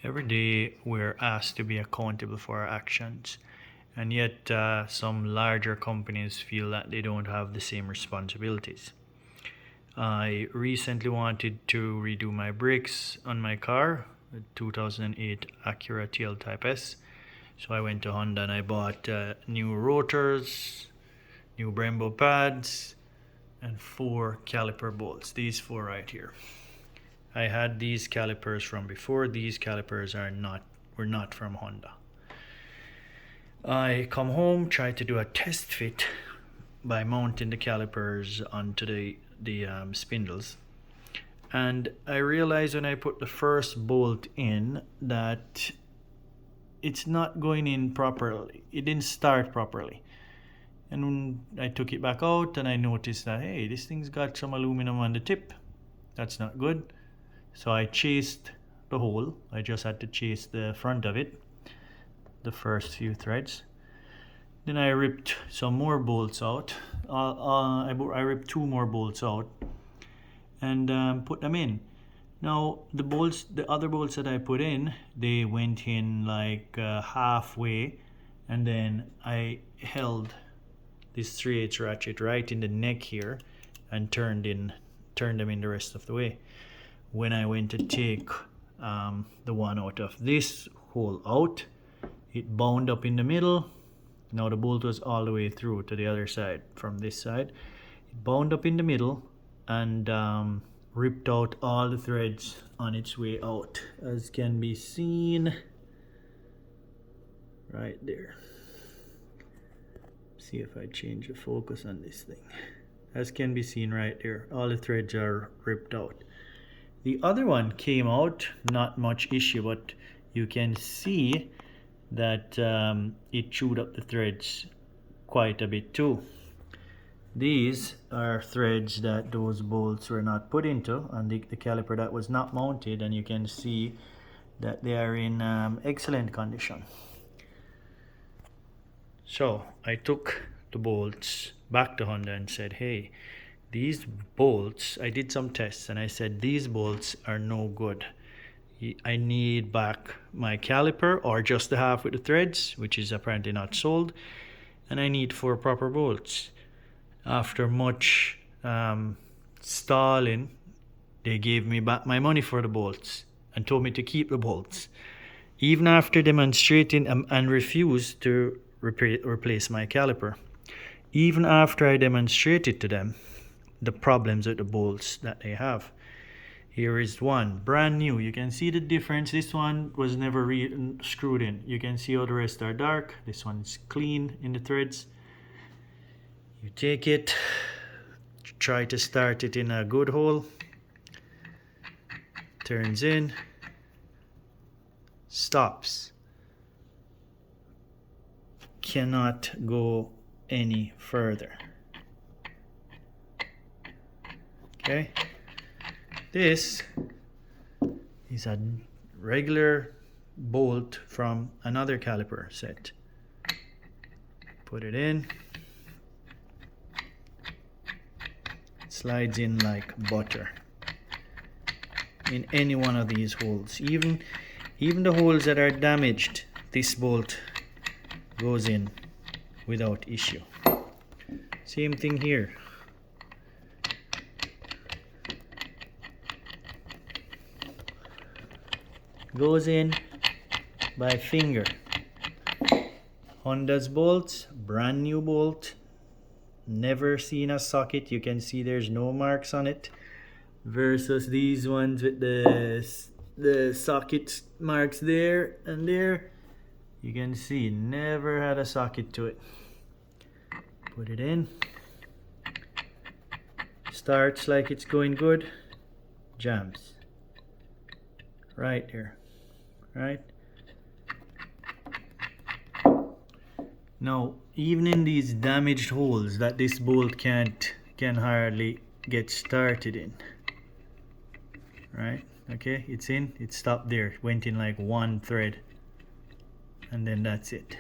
Every day we're asked to be accountable for our actions, and yet some larger companies feel that they don't have the same responsibilities. I recently wanted to redo my brakes on my car, a 2008 Acura TL Type S. So I went to Honda and I bought new rotors, new Brembo pads, and 4 caliper bolts. These 4 right here. I had these calipers from before. These calipers were not from Honda. I come home, try to do a test fit by mounting the calipers onto the spindles, and I realized when I put the first bolt in that it's not going in properly. It didn't start properly. And when I took it back out and I noticed that, hey, this thing's got some aluminum on the tip. That's not good. So I chased the hole. I just had to chase the front of it, the first few threads. Then I ripped some more bolts out. I ripped 2 more bolts out and put them in. Now the other bolts that I put in, they went in like halfway, and then I held this 3/8 ratchet right in the neck here and turned them in the rest of the way. When I went to take the one out of this hole out, it bound up in the middle. Now the bolt was all the way through to the other side from this side. It bound up in the middle and ripped out all the threads on its way out, as can be seen right there. See if I change the focus on this thing. As can be seen right there, all the threads are ripped out. The other one came out, not much issue, but you can see that it chewed up the threads quite a bit too. These are threads that those bolts were not put into on the caliper that was not mounted, and you can see that they are in excellent condition. So I took the bolts back to Honda and said, hey, these bolts, I did some tests and I said, these bolts are no good. I need back my caliper, or just the half with the threads, which is apparently not sold, and I need 4 proper bolts. After much stalling, they gave me back my money for the bolts and told me to keep the bolts, even after demonstrating and refused to replace my caliper. Even after I demonstrated to them the problems with the bolts that they have. Here is one, brand new. You can see the difference. This one was never screwed in. You can see how the rest are dark. This one's clean in the threads. You take it, try to start it in a good hole. Turns in, stops. Cannot go any further. Okay. This is a regular bolt from another caliper set. Put it in. It slides in like butter in any one of these holes. Even the holes that are damaged, this bolt goes in without issue. Same thing here. Goes in by finger. Honda's bolts, brand new bolt, never seen a socket. You can see there's no marks on it, versus these ones with the socket marks there and there. You can see never had a socket to it. Put it in. Starts like it's going good, jams right there. Right now, even in these damaged holes that this bolt can hardly get started in, right? Okay, it's in, it stopped there, it went in like one thread, and then that's it.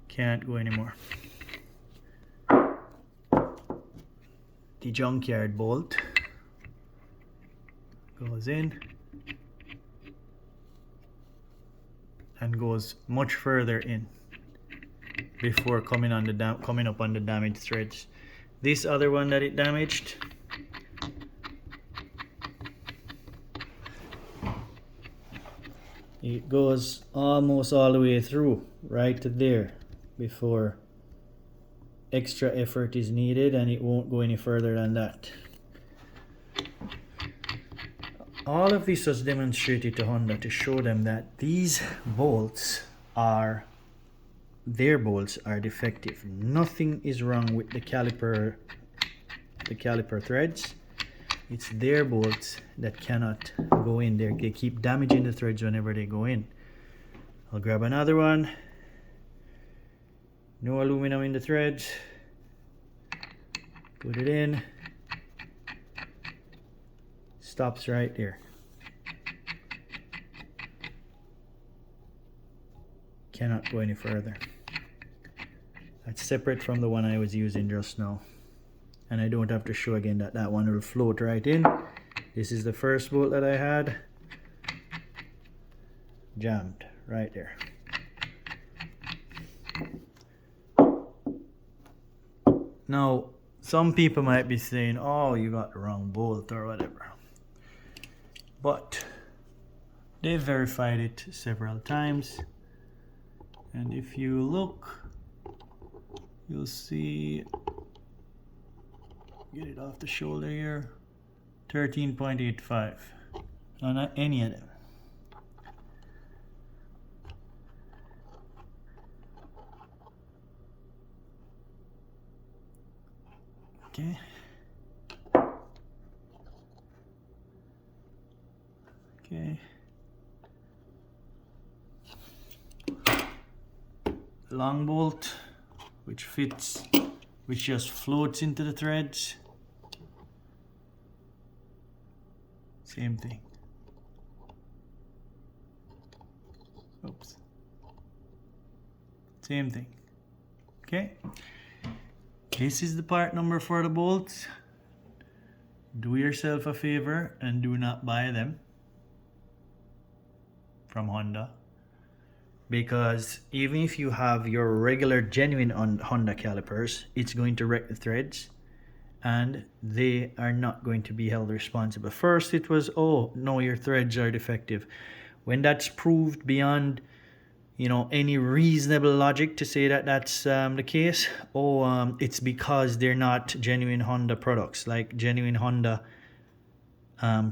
Can't go anymore. The junkyard bolt goes in, and goes much further in before coming up on the damaged threads. This other one that it damaged, it goes almost all the way through right to there before extra effort is needed, and it won't go any further than that. All of this was demonstrated to Honda to show them that these bolts are defective. Nothing is wrong with the caliper threads. It's their bolts that cannot go in there. They keep damaging the threads whenever they go in. I'll grab another one. No aluminum in the threads. Put it in. Stops right there. Cannot go any further. That's separate from the one I was using just now. And I don't have to show again that that one will float right in. This is the first bolt that I had. Jammed right there. Now, some people might be saying, oh, you got the wrong bolt or whatever. But they verified it several times. And if you look, you'll see, get it off the shoulder here, 13.85. No, not any of them. Okay. Okay. Long bolt, which just floats into the threads. Same thing. Oops. Same thing. Okay. This is the part number for the bolts. Do yourself a favor and do not buy them from Honda, because even if you have your regular genuine Honda calipers, it's going to wreck the threads and they are not going to be held responsible. First it was, oh no, your threads are defective. When that's proved beyond any reasonable logic to say that that's the case, it's because they're not genuine Honda products. Like genuine Honda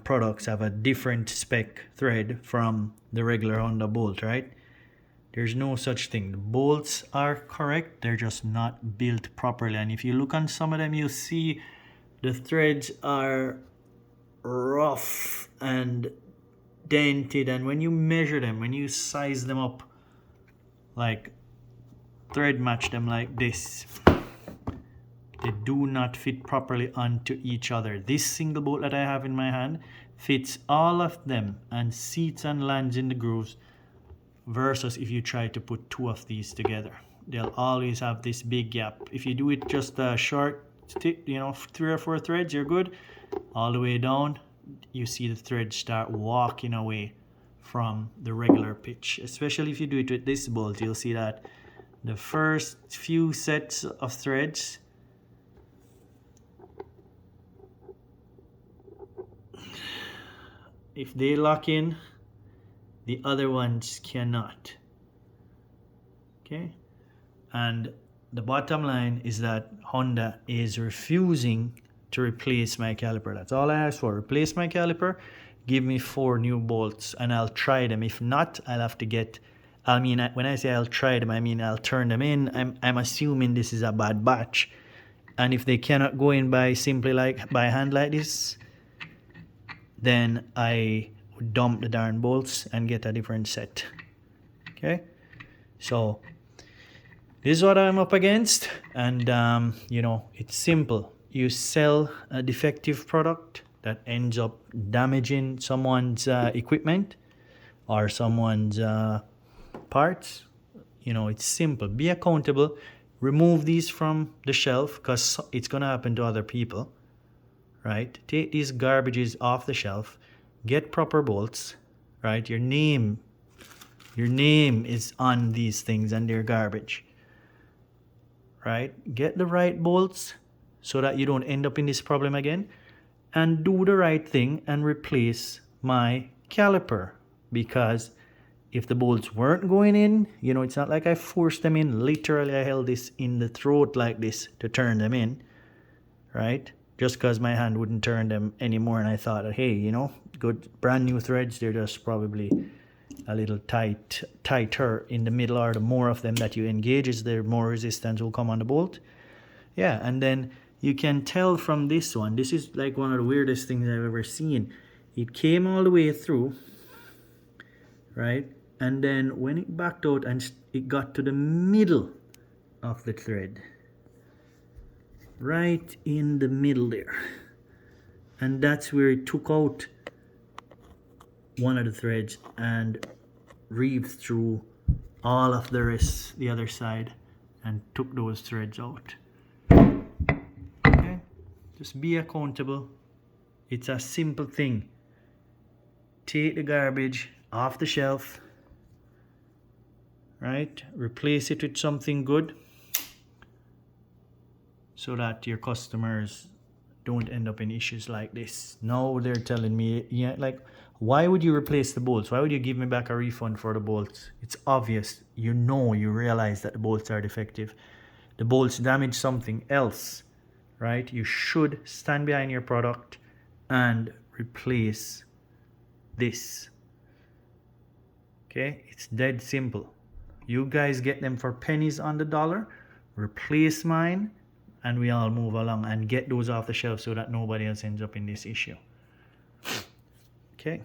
products have a different spec thread from the regular Honda bolt, right? There's no such thing. The bolts are correct, they're just not built properly. And if you look on some of them, you'll see the threads are rough and dented, and when you measure them, when you size them up, like thread match them like this, they do not fit properly onto each other. This single bolt that I have in my hand fits all of them and seats and lands in the grooves, versus if you try to put two of these together, they'll always have this big gap. If you do it just a short, 3 or 4 threads, you're good. All the way down, you see the threads start walking away from the regular pitch. Especially if you do it with this bolt, you'll see that the first few sets of threads if they lock in, the other ones cannot. Okay, and the bottom line is that Honda is refusing to replace my caliper. That's all I asked for. Replace my caliper, give me 4 new bolts, and I'll try them. If not, I'll have to get, when I say I'll try them, I mean I'll turn them in. I'm assuming this is a bad batch, and if they cannot go in by hand like this, then I would dump the darn bolts and get a different set. Okay, so this is what I'm up against, and it's simple. You sell a defective product that ends up damaging someone's equipment or someone's parts. It's simple. Be accountable. Remove these from the shelf, because it's going to happen to other people, right? Take these garbages off the shelf. Get proper bolts, right? Your name Your name is on these things and they're garbage. Right? Get the right bolts so that you don't end up in this problem again. And do the right thing and replace my caliper. Because if the bolts weren't going in, you know, it's not like I forced them in. Literally, I held this in the throat like this to turn them in. Right? Just because my hand wouldn't turn them anymore. And I thought, hey, you know, good brand new threads. They're just probably a little tighter in the middle, or the more of them that you engage, is the more resistance will come on the bolt. Yeah, and then you can tell from this one, this is like one of the weirdest things I've ever seen. It came all the way through, right? And then when it backed out and it got to the middle of the thread, right in the middle there, and that's where it took out one of the threads and reeved through all of the rest, the other side, and took those threads out. Okay, just be accountable. It's a simple thing. Take the garbage off the shelf, right? Replace it with something good so that your customers don't end up in issues like this. Now they're telling me, yeah, like, why would you replace the bolts? Why would you give me back a refund for the bolts? It's obvious. You know, you realize that the bolts are defective. The bolts damage something else, right? You should stand behind your product and replace this. Okay, it's dead simple. You guys get them for pennies on the dollar. Replace mine, and we all move along and get those off the shelf so that nobody else ends up in this issue. Okay.